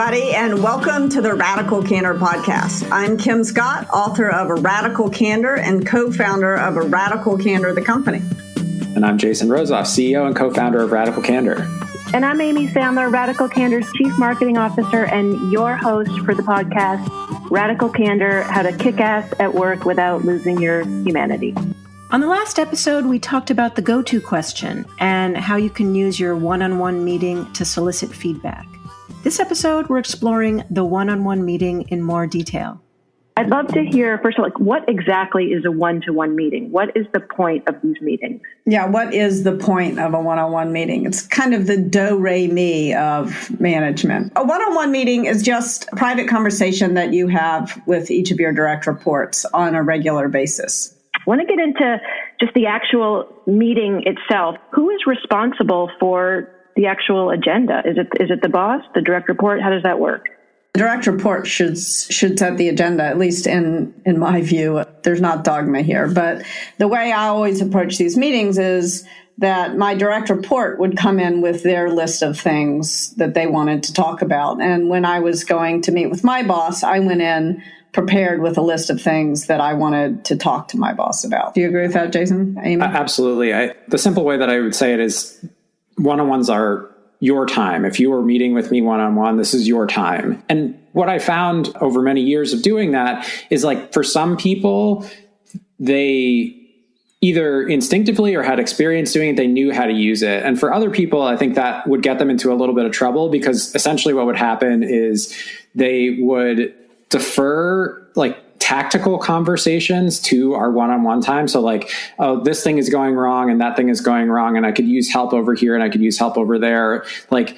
everybody, and welcome to the Radical Candor podcast. I'm Kim Scott, author of A Radical Candor and co-founder of A Radical Candor, the company. And I'm Jason Rosoff, CEO and co-founder of Radical Candor. And I'm Amy Sandler, Radical Candor's Chief Marketing Officer and your host for the podcast, Radical Candor, How to Kick Ass at Work Without Losing Your Humanity. On the last episode, we talked about the go-to question and how you can use your one-on-one meeting to solicit feedback. This episode, we're exploring the one-on-one meeting in more detail. I'd love to hear, first of all, what exactly is a one-to-one meeting? What is the point of these meetings? Yeah, what is the point of a one-on-one meeting? It's kind of the do-re-mi of management. A one-on-one meeting is just a private conversation that you have with each of your direct reports on a regular basis. I want to get into just the actual meeting itself. Who is responsible for the actual agenda? Is it the boss, the direct report? How does that work? The direct report should set the agenda, at least in my view. There's not dogma here, but the way I always approach these meetings is that my direct report would come in with their list of things that they wanted to talk about. And when I was going to meet with my boss, I went in prepared with a list of things that I wanted to talk to my boss about. Do you agree with that, Jason? Amy? Absolutely. The simple way that I would say it is one-on-ones are your time. If you were meeting with me one-on-one, this is your time. And what I found over many years of doing that is, like, for some people, they either instinctively or had experience doing it, they knew how to use it. And for other people, I think that would get them into a little bit of trouble, because essentially what would happen is they would defer, like, tactical conversations to our one-on-one time. So, like, oh, this thing is going wrong and that thing is going wrong, and I could use help over here and I could use help over there. Like,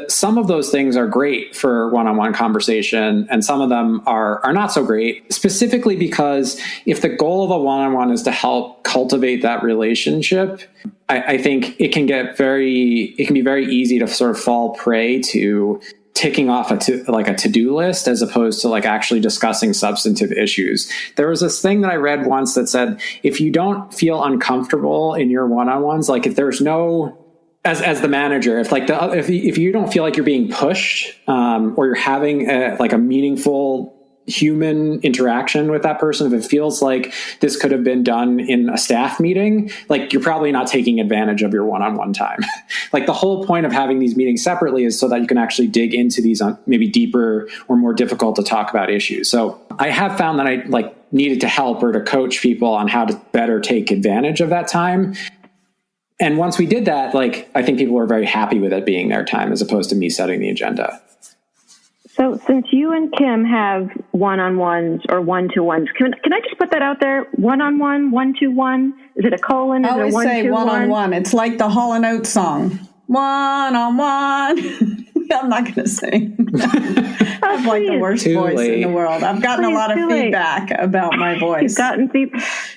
some of those things are great for one-on-one conversation, and some of them are not so great, specifically because if the goal of a one-on-one is to help cultivate that relationship, I think it can be very easy to sort of fall prey to ticking off a to-do list as opposed to, like, actually discussing substantive issues. There was this thing that I read once that said, if you don't feel uncomfortable in your one-on-ones, like, if there's no, as the manager, if you don't feel like you're being pushed, or you're having a meaningful human interaction with that person, if it feels like this could have been done in a staff meeting, like, you're probably not taking advantage of your one-on-one time. Like, the whole point of having these meetings separately is so that you can actually dig into these maybe deeper or more difficult to talk about issues. So I have found that I needed to help or to coach people on how to better take advantage of that time. And once we did that, I think people were very happy with it being their time as opposed to me setting the agenda. So since you and Kim have one-on-ones or one-to-ones, can I just put that out there? One-on-one, one-to-one? Is it a colon? Is I always it a say one-on-one. It's like the Hall and Oats song. One-on-one. I'm not going to sing. I have the worst voice in the world. I've gotten a lot of feedback about my voice. You've gotten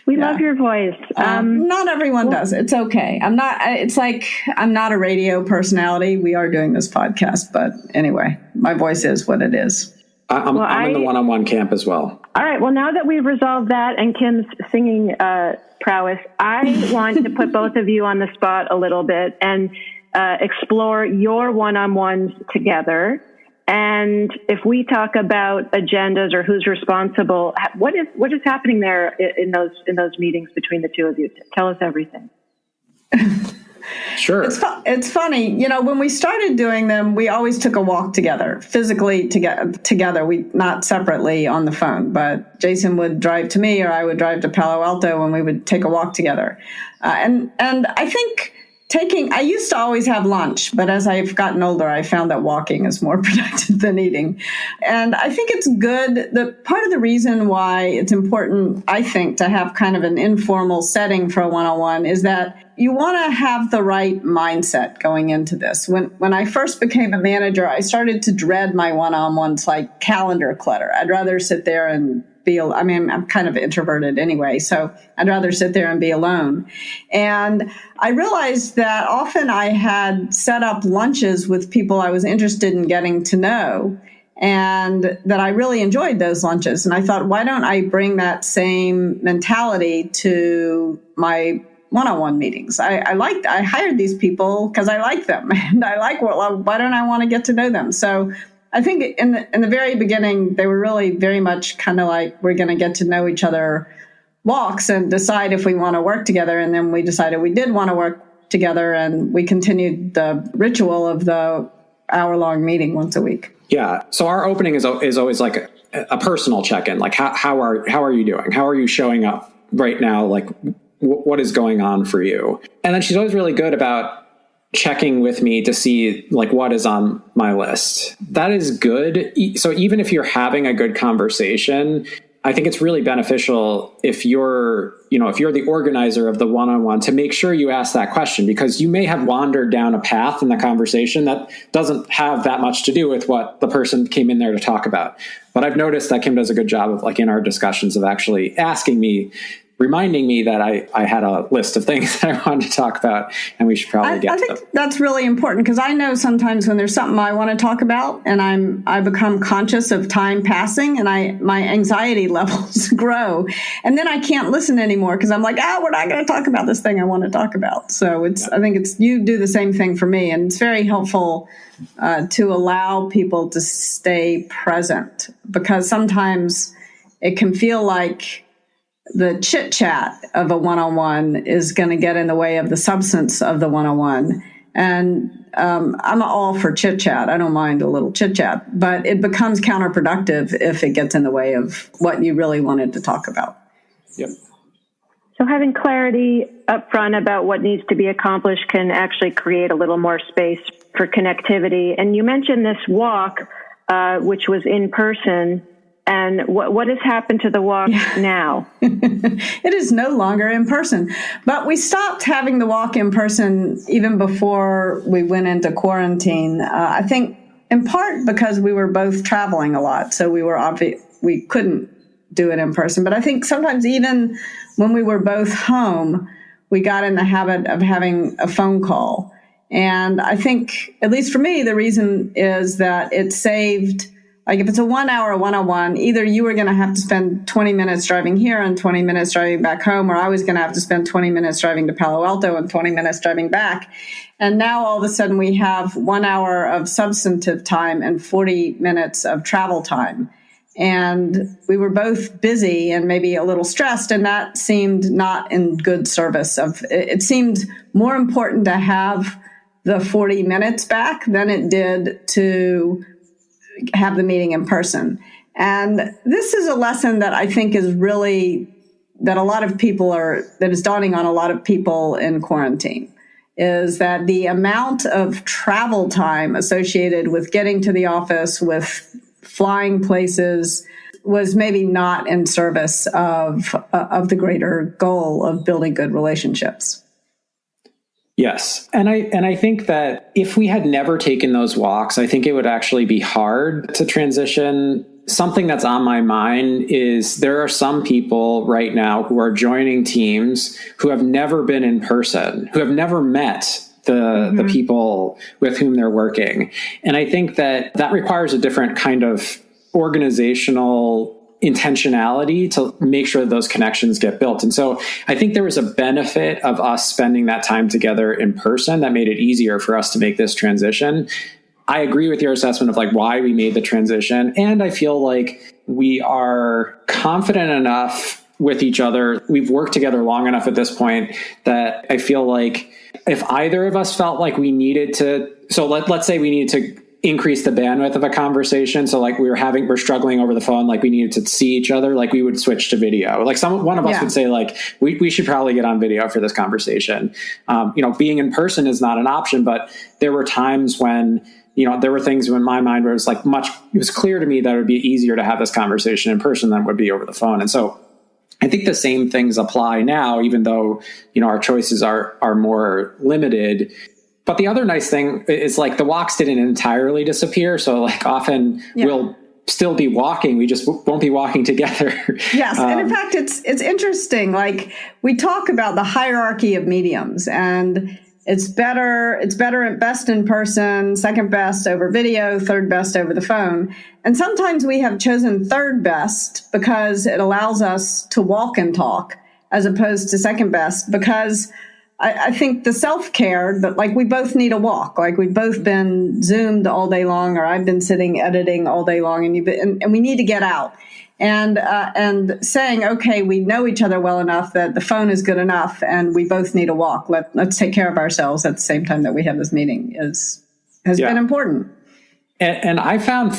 we love your voice. Not everyone does. It's okay. I'm not a radio personality. We are doing this podcast, but anyway, my voice is what it is. I'm in the one-on-one camp as well. All right. Well, now that we've resolved that and Kim's singing prowess, I want to put both of you on the spot a little bit and explore your one-on-ones together. And if we talk about agendas or who's responsible, what is happening there in those meetings between the two of you? Tell us everything. Sure. It's funny. When we started doing them, we always took a walk together, physically together. We not separately on the phone, but Jason would drive to me or I would drive to Palo Alto and we would take a walk together. And I think I used to always have lunch, but as I've gotten older, I found that walking is more productive than eating. And I think it's good. The part of the reason why it's important, I think, to have kind of an informal setting for a one-on-one is that you want to have the right mindset going into this. When I first became a manager, I started to dread my one-on-ones like calendar clutter. I'd rather sit there and I'm kind of introverted anyway, so I'd rather sit there and be alone. And I realized that often I had set up lunches with people I was interested in getting to know, and that I really enjoyed those lunches. And I thought, why don't I bring that same mentality to my one-on-one meetings? I hired these people because I like them, and why don't I want to get to know them? So I think in the very beginning, they were really very much kind of like, we're going to get to know each other walks and decide if we want to work together. And then we decided we did want to work together, and we continued the ritual of the hour-long meeting once a week. Yeah. So our opening is always like a personal check-in. Like, how are you doing? How are you showing up right now? Like, what is going on for you? And then she's always really good about checking with me to see like what is on my list. That is good. So even if you're having a good conversation, I think it's really beneficial if you're the organizer of the one-on-one to make sure you ask that question, because you may have wandered down a path in the conversation that doesn't have that much to do with what the person came in there to talk about. But I've noticed that Kim does a good job of, like, in our discussions, of actually reminding me that I had a list of things that I wanted to talk about, and we should probably get to them. I think that's really important, because I know sometimes when there's something I want to talk about and I become conscious of time passing, and my anxiety levels grow, and then I can't listen anymore because I'm like, we're not going to talk about this thing I want to talk about. So I think you do the same thing for me, and it's very helpful to allow people to stay present, because sometimes it can feel like the chit chat of a one-on-one is going to get in the way of the substance of the one-on-one. And I'm all for chit chat. I don't mind a little chit chat, but it becomes counterproductive if it gets in the way of what you really wanted to talk about. Yep. So having clarity up front about what needs to be accomplished can actually create a little more space for connectivity. And you mentioned this walk, which was in person. And what has happened to the walk now? It is no longer in person. But we stopped having the walk in person even before we went into quarantine. I think in part because we were both traveling a lot, so we couldn't do it in person. But I think sometimes even when we were both home, we got in the habit of having a phone call. And I think, at least for me, the reason is that it saved. Like, if it's a 1 hour one-on-one, either you were going to have to spend 20 minutes driving here and 20 minutes driving back home, or I was going to have to spend 20 minutes driving to Palo Alto and 20 minutes driving back. And now all of a sudden we have 1 hour of substantive time and 40 minutes of travel time. And we were both busy and maybe a little stressed, and that seemed not in good service of it. Seemed more important to have the 40 minutes back than it did to have the meeting in person. And this is a lesson that I think is really, that is dawning on a lot of people in quarantine, is that the amount of travel time associated with getting to the office, with flying places, was maybe not in service of the greater goal of building good relationships. Yes. And I think that if we had never taken those walks, I think it would actually be hard to transition. Something that's on my mind is there are some people right now who are joining teams who have never been in person, who have never met the people with whom they're working. And I think that requires a different kind of organizational intentionality to make sure that those connections get built. And so I think there was a benefit of us spending that time together in person that made it easier for us to make this transition. I agree with your assessment of like why we made the transition. And I feel like we are confident enough with each other. We've worked together long enough at this point that I feel like if either of us felt like we needed to, so let's say we needed to increase the bandwidth of a conversation. So like we're struggling over the phone, like we needed to see each other, like we would switch to video. Like one of us would say like, we should probably get on video for this conversation. Being in person is not an option, but there were times when, there were things in my mind where it was like it was clear to me that it would be easier to have this conversation in person than it would be over the phone. And so I think the same things apply now, even though, our choices are more limited. But the other nice thing is like the walks didn't entirely disappear. So like often we'll still be walking. We just won't be walking together. Yes. And in fact, it's interesting. Like we talk about the hierarchy of mediums, and it's better at best in person, second best over video, third best over the phone. And sometimes we have chosen third best because it allows us to walk and talk as opposed to second best, because I think the self-care, that like we both need a walk. Like we've both been Zoomed all day long, or I've been sitting editing all day long, and we need to get out. And saying, okay, we know each other well enough that the phone is good enough, and we both need a walk. Let's take care of ourselves at the same time that we have this meeting has been important. And I found,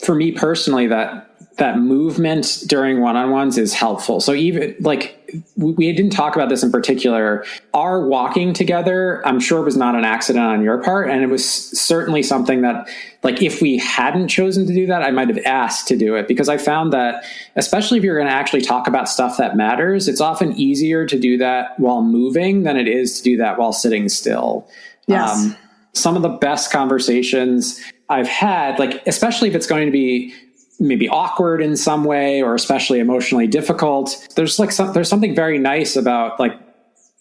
for me personally, that movement during one-on-ones is helpful. So even like we didn't talk about this in particular, our walking together, I'm sure was not an accident on your part. And it was certainly something that, like, if we hadn't chosen to do that, I might have asked to do it, because I found that, especially if you're going to actually talk about stuff that matters, it's often easier to do that while moving than it is to do that while sitting still. Yes. Some of the best conversations I've had, like, especially if it's going to be maybe awkward in some way, or especially emotionally difficult, there's something very nice about like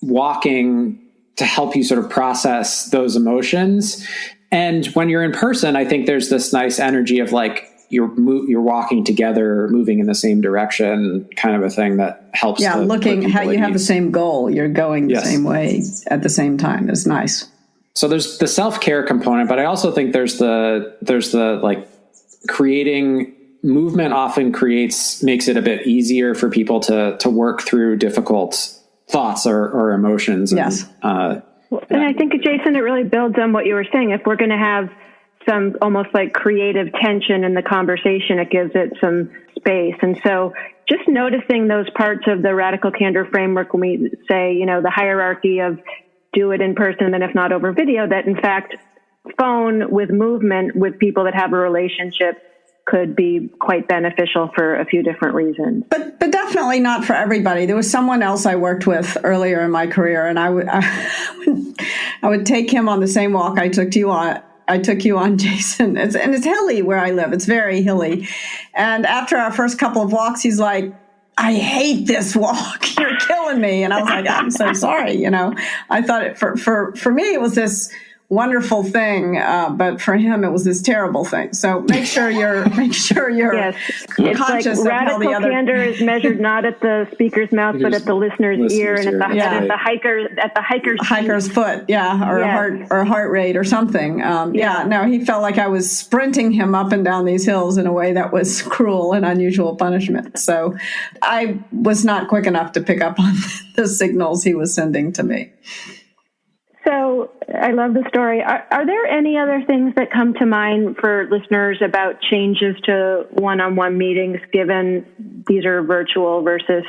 walking to help you sort of process those emotions. And when you're in person, I think there's this nice energy of like you're walking together, moving in the same direction, kind of a thing that helps. Yeah, looking how you have the same goal, you're going the same way at the same time is nice. So there's the self-care component, but I also think there's the like creating movement often makes it a bit easier for people to work through difficult thoughts or emotions. Yes. And I think, Jason, it really builds on what you were saying. If we're going to have some almost like creative tension in the conversation, it gives it some space. And so just noticing those parts of the Radical Candor framework when we say, the hierarchy of do it in person and if not over video, that in fact, phone with movement with people that have a relationship could be quite beneficial for a few different reasons. But definitely not for everybody. There was someone else I worked with earlier in my career, and I would take him on the same walk I took you on, Jason. It's hilly where I live. It's very hilly. And after our first couple of walks, he's like, I hate this walk. You're killing me. And I was like, I'm so sorry. I thought for me, it was this wonderful thing, but for him it was this terrible thing. So make sure you're yes. conscious it's like of how the other candor is measured not at the speaker's mouth, but at the listener's ear, and at the hiker's foot, or heart rate or something. No, he felt like I was sprinting him up and down these hills in a way that was cruel and unusual punishment. So I was not quick enough to pick up on the signals he was sending to me. So I love the story. Are there any other things that come to mind for listeners about changes to one-on-one meetings, given these are virtual versus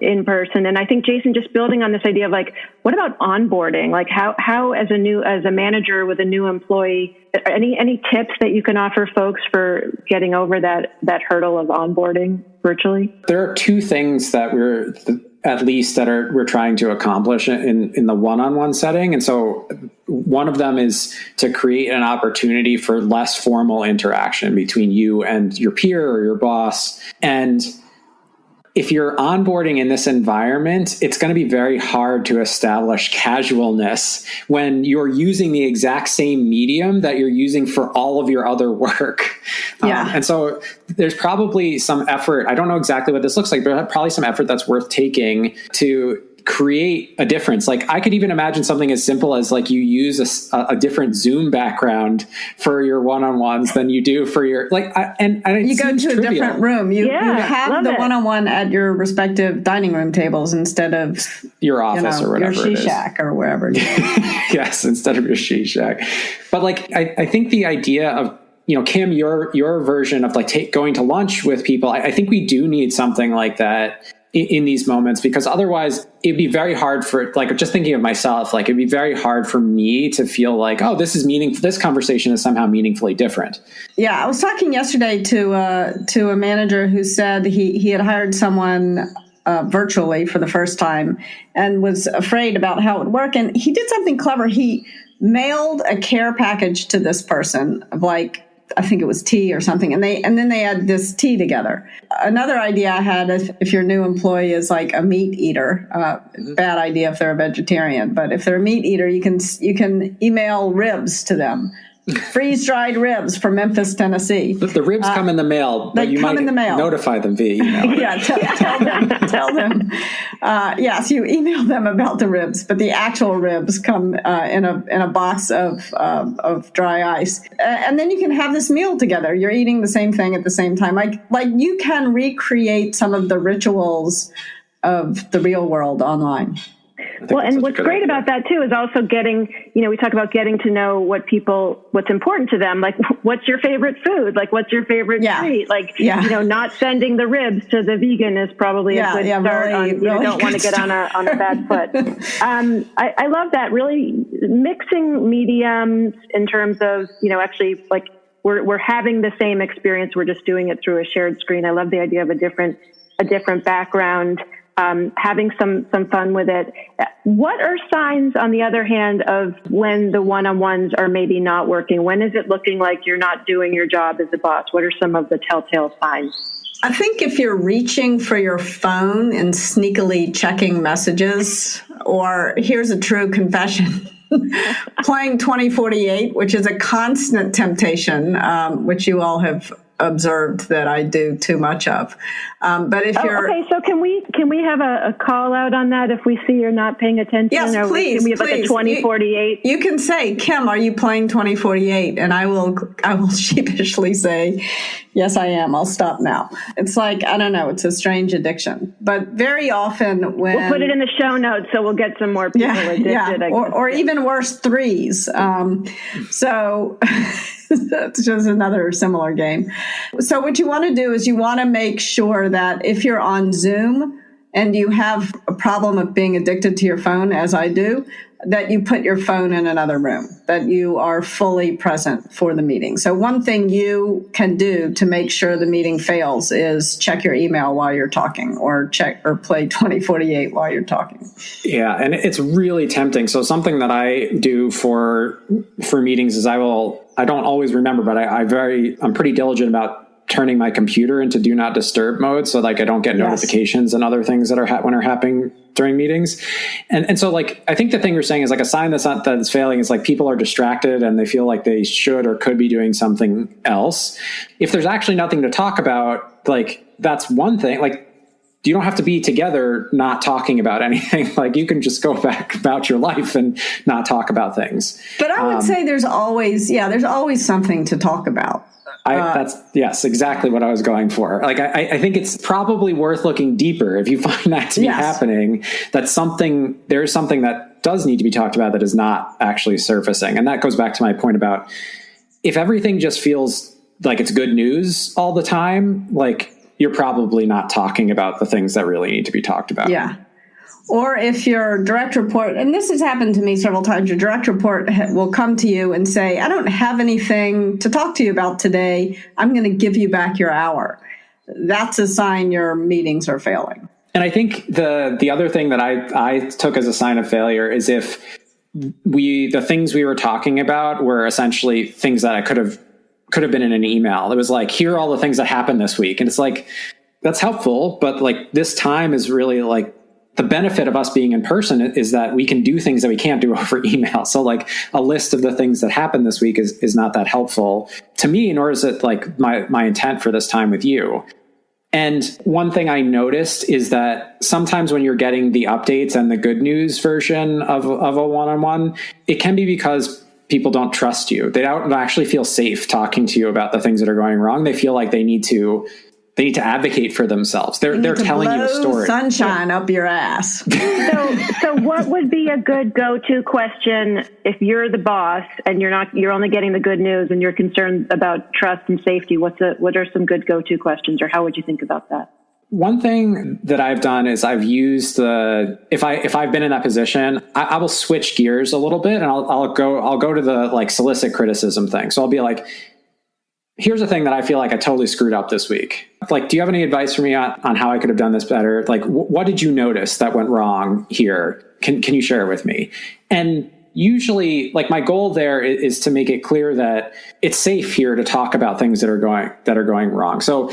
in person? And I think, Jason, just building on this idea of like, what about onboarding? Like how as a manager with a new employee, any tips that you can offer folks for getting over that hurdle of onboarding virtually? There are two things that we're trying to accomplish in the one-on-one setting. And so one of them is to create an opportunity for less formal interaction between you and your peer or your boss. And if you're onboarding in this environment, it's going to be very hard to establish casualness when you're using the exact same medium that you're using for all of your other work. And so there's probably some effort. I don't know exactly what this looks like, but there's probably some effort that's worth taking to create a difference. Like I could even imagine something as simple as like you use a different Zoom background for your one-on-ones than you do for your and you go to a different room. You have the one-on-one at your respective dining room tables instead of your office or whatever your she-shack or wherever. Yes, instead of your she-shack. But like I think the idea of Kim, your version of like going to lunch with people, I think we do need something like that in these moments, because otherwise it'd be very hard for, like, just thinking of myself, like it'd be very hard for me to feel like, oh, this conversation is somehow meaningfully different. Yeah. I was talking yesterday to a manager who said he had hired someone virtually for the first time and was afraid about how it would work. And he did something clever. He mailed a care package to this person of like, I think it was tea or something. And then they had this tea together. Another idea I had, if your new employee is like a meat eater, bad idea if they're a vegetarian, but if they're a meat eater, you can email ribs to them freeze-dried ribs from Memphis, Tennessee. The ribs come in the mail, but you might notify them via email. Yeah, tell them. Yes, you email them about the ribs, but the actual ribs come in a box of dry ice, and then you can have this meal together. You're eating the same thing at the same time. Like you can recreate some of the rituals of the real world online. Well, and what's great about that too is also getting, we talk about getting to know what's important to them. Like, what's your favorite food? Like, what's your favorite treat? Like, not sending the ribs to the vegan is probably a good start. You don't want to get on a bad foot. I love that, really mixing mediums in terms of, actually like we're having the same experience. We're just doing it through a shared screen. I love the idea of a different background. Having some fun with it. What are signs, on the other hand, of when the one-on-ones are maybe not working? When is it looking like you're not doing your job as a boss? What are some of the telltale signs? I think if you're reaching for your phone and sneakily checking messages, or here's a true confession, playing 2048, which is a constant temptation, which you all have observed that I do too much of. But if you're okay, so can we have a call out on that if we see you're not paying attention? Yes, please. Can we have like a 2048? You can say, Kim, are you playing 2048? And I will sheepishly say, yes, I am. I'll stop now. It's like, I don't know. It's a strange addiction. But very often when we'll put it in the show notes so we'll get some more people addicted. Or even worse, threes. So that's just another similar game. So what you want to do is you want to make sure that if you're on Zoom and you have a problem of being addicted to your phone, as I do, that you put your phone in another room, that you are fully present for the meeting. So one thing you can do to make sure the meeting fails is check your email while you're talking, or play 2048 while you're talking. Yeah, and it's really tempting. So something that I do for meetings is I don't always remember, but I'm pretty diligent about turning my computer into do not disturb mode, so like I don't get notifications and other things that are happening during meetings. And so like I think the thing you're saying is like a sign that it's failing is like people are distracted and they feel like they should or could be doing something else. If there's actually nothing to talk about, like that's one thing. Like you don't have to be together not talking about anything. Like you can just go back about your life and not talk about things. But I would say there's always something to talk about. That's exactly what I was going for. Like, I think it's probably worth looking deeper if you find that to be happening, there's something that does need to be talked about that is not actually surfacing. And that goes back to my point about if everything just feels like it's good news all the time, like you're probably not talking about the things that really need to be talked about. Yeah. Or if your direct report, and this has happened to me several times, your direct report will come to you and say, I don't have anything to talk to you about today. I'm going to give you back your hour. That's a sign your meetings are failing. And I think the other thing that I took as a sign of failure is if the things we were talking about were essentially things that I could have been in an email. It was like, here are all the things that happened this week. And it's like, that's helpful. But like this time is really like, the benefit of us being in person is that we can do things that we can't do over email. So like a list of the things that happened this week is not that helpful to me, nor is it like my intent for this time with you. And one thing I noticed is that sometimes when you're getting the updates and the good news version of a one-on-one, it can be because people don't trust you. They don't actually feel safe talking to you about the things that are going wrong. They feel like they need to advocate for themselves. They're telling you a story. Sunshine up your ass. So what would be a good go-to question if you're the boss and you're only getting the good news and you're concerned about trust and safety? What are some good go-to questions, or how would you think about that? One thing that I've done is I've used if I've been in that position, I will switch gears a little bit and I'll go to the like solicit criticism thing. So I'll be like, here's a thing that I feel like I totally screwed up this week. Like, do you have any advice for me on how I could have done this better? Like, what did you notice that went wrong here? Can you share it with me? And usually, like, my goal there is to make it clear that it's safe here to talk about things that are going wrong. So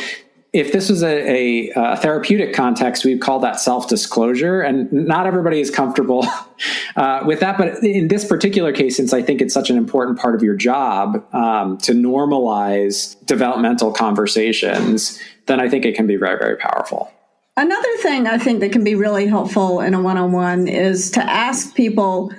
if this was a therapeutic context, we'd call that self-disclosure, and not everybody is comfortable with that. But in this particular case, since I think it's such an important part of your job to normalize developmental conversations, then I think it can be very, very powerful. Another thing I think that can be really helpful in a one-on-one is to ask people,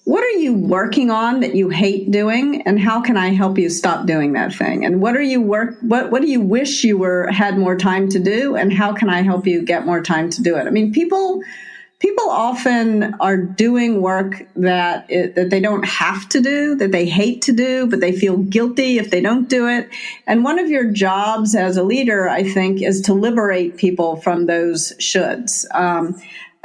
what are you working on that you hate doing, and how can I help you stop doing that thing? And what do you wish you had more time to do, and how can I help you get more time to do it? I mean, people often are doing work that they don't have to do, that they hate to do, but they feel guilty if they don't do it. And one of your jobs as a leader, I think, is to liberate people from those shoulds.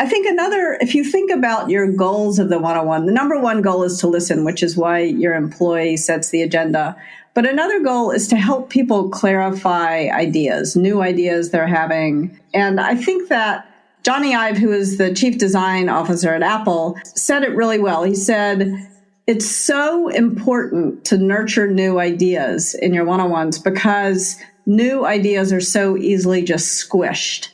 I think if you think about your goals of the one-on-one, the number one goal is to listen, which is why your employee sets the agenda. But another goal is to help people clarify ideas, new ideas they're having. And I think that Johnny Ive, who is the chief design officer at Apple, said it really well. He said, it's so important to nurture new ideas in your one-on-ones because new ideas are so easily just squished.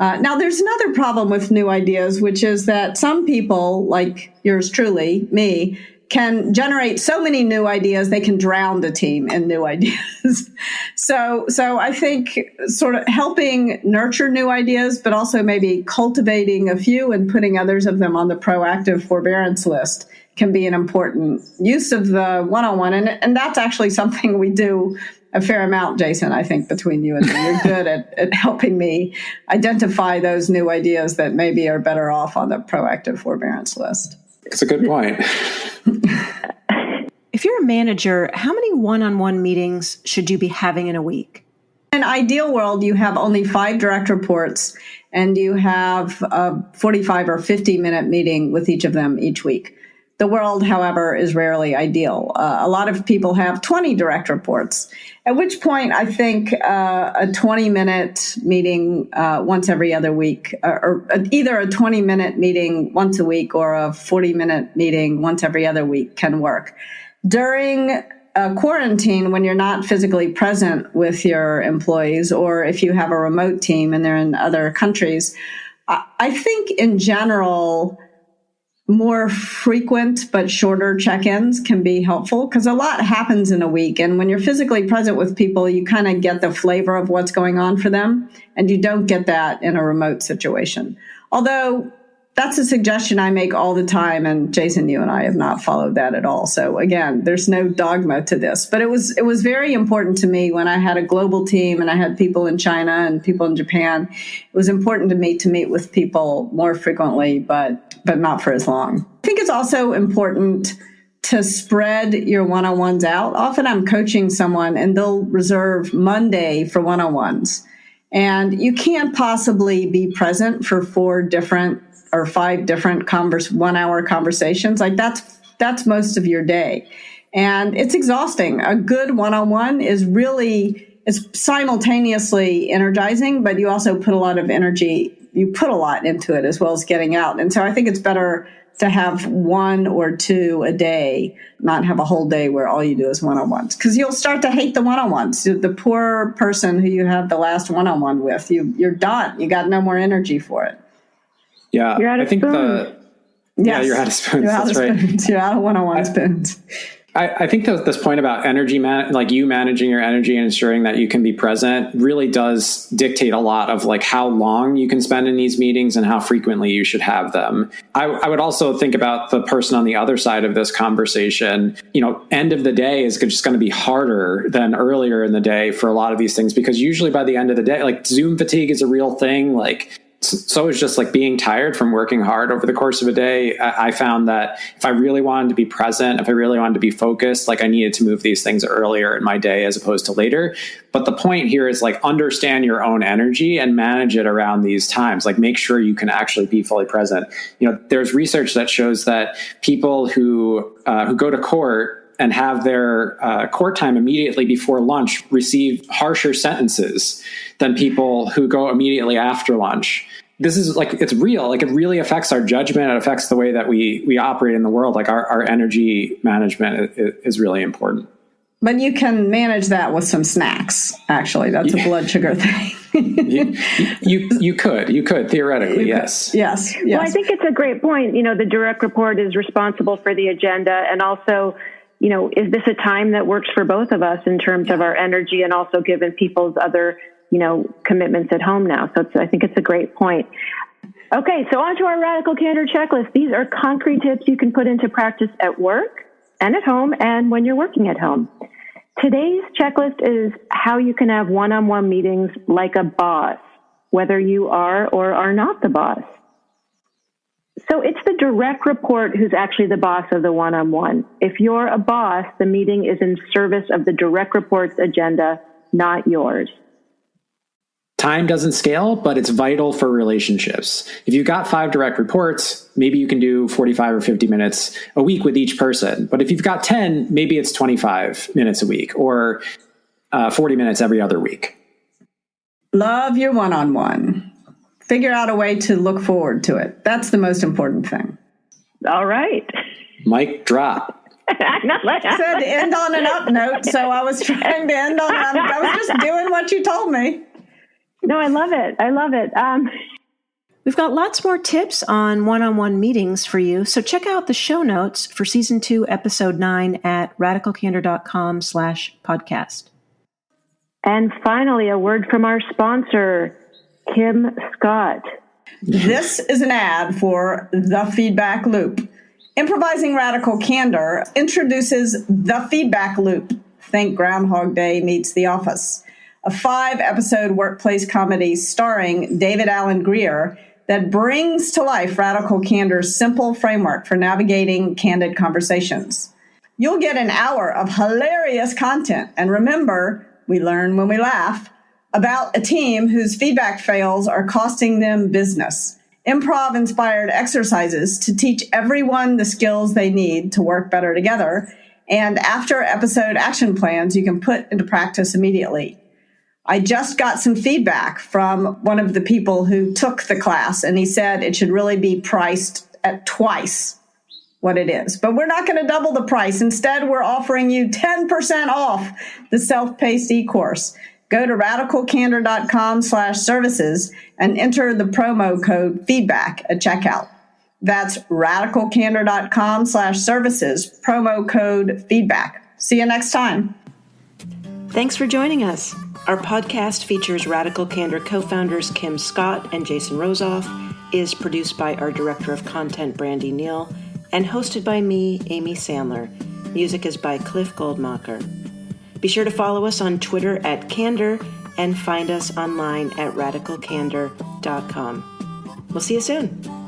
Now, there's another problem with new ideas, which is that some people, like yours truly, me, can generate so many new ideas, they can drown the team in new ideas. So I think sort of helping nurture new ideas, but also maybe cultivating a few and putting others of them on the proactive forbearance list can be an important use of the one-on-one. And that's actually something we do a fair amount, Jason, I think, between you and me. You're good at helping me identify those new ideas that maybe are better off on the proactive forbearance list. It's a good point. If you're a manager, how many one-on-one meetings should you be having in a week? In an ideal world, you have only 5 direct reports, and you have a 45 or 50-minute meeting with each of them each week. The world, however, is rarely ideal. A lot of people have 20 direct reports, at which point I think a 20-minute meeting once every other week, or either a 20-minute meeting once a week or a 40-minute meeting once every other week can work. During quarantine, when you're not physically present with your employees, or if you have a remote team and they're in other countries, I think in general, more frequent but shorter check-ins can be helpful because a lot happens in a week. And when you're physically present with people, you kind of get the flavor of what's going on for them. And you don't get that in a remote situation. Although that's a suggestion I make all the time. And Jason, you and I have not followed that at all. So again, there's no dogma to this. But it was very important to me when I had a global team and I had people in China and people in Japan. It was important to me to meet with people more frequently, but not for as long. I think it's also important to spread your one-on-ones out. Often I'm coaching someone and they'll reserve Monday for one-on-ones. And you can't possibly be present for 4 different or 5 different 1-hour conversations. Like that's most of your day. And it's exhausting. A good one-on-one is simultaneously energizing, but you also put a lot of energy. You put a lot into it as well as getting out. And so I think it's better to have 1 or 2 a day, not have a whole day where all you do is one-on-ones. Because you'll start to hate the one-on-ones. The poor person who you have the last one-on-one with, you're done. You got no more energy for it. Yeah, I think Yes. you're out of spoons. You're out That's of right. spoons. You're out of one-on-one spoons. I think this point about energy, like you managing your energy and ensuring that you can be present really does dictate a lot of like how long you can spend in these meetings and how frequently you should have them. I would also think about the person on the other side of this conversation. End of the day is just going to be harder than earlier in the day for a lot of these things, because usually by the end of the day, like Zoom fatigue is a real thing. Like, so it's just like being tired from working hard over the course of a day. I found that if I really wanted to be present, if I really wanted to be focused, like I needed to move these things earlier in my day as opposed to later. But the point here is like understand your own energy and manage it around these times. Like make sure you can actually be fully present. There's research that shows that people who go to court and have their court time immediately before lunch receive harsher sentences than people who go immediately after lunch. This is like, it's real. Like it really affects our judgment. It affects the way that we operate in the world. Like our energy management is really important. But you can manage that with some snacks, actually. That's a blood sugar thing. You could theoretically, yes. Yes. Well, I think it's a great point. The direct report is responsible for the agenda, and also, is this a time that works for both of us in terms of our energy and also given people's other, commitments at home now. So I think it's a great point. Okay, so on to our Radical Candor checklist. These are concrete tips you can put into practice at work and at home and when you're working at home. Today's checklist is how you can have one-on-one meetings like a boss, whether you are or are not the boss. So it's the direct report who's actually the boss of the one-on-one. If you're a boss, the meeting is in service of the direct report's agenda, not yours. Time doesn't scale, but it's vital for relationships. If you've got 5 direct reports, maybe you can do 45 or 50 minutes a week with each person. But if you've got 10, maybe it's 25 minutes a week or 40 minutes every other week. Love your one-on-one. Figure out a way to look forward to it. That's the most important thing. All right. Mic drop. I said end on an up note, so I was trying to end on I was just doing what you told me. No, I love it. We've got lots more tips on one-on-one meetings for you, so check out the show notes for Season 2, Episode 9 at radicalcandor.com/podcast. And finally, a word from our sponsor, Kim Scott. This is an ad for The Feedback Loop. Improvising Radical Candor introduces The Feedback Loop. Think Groundhog Day meets The Office. A 5-episode workplace comedy starring David Alan Grier that brings to life Radical Candor's simple framework for navigating candid conversations. You'll get an hour of hilarious content. And remember, we learn when we laugh, about a team whose feedback fails are costing them business. Improv-inspired exercises to teach everyone the skills they need to work better together. And after-episode action plans you can put into practice immediately. I just got some feedback from one of the people who took the class, and he said it should really be priced at twice what it is. But we're not going to double the price. Instead, we're offering you 10% off the self-paced e-course. Go to radicalcandor.com/services and enter the promo code feedback at checkout. That's radicalcandor.com/services, promo code feedback. See you next time. Thanks for joining us. Our podcast features Radical Candor co-founders Kim Scott and Jason Rosoff, is produced by our Director of Content, Brandy Neal, and hosted by me, Amy Sandler. Music is by Cliff Goldmacher. Be sure to follow us on Twitter at Candor and find us online at radicalcandor.com. We'll see you soon.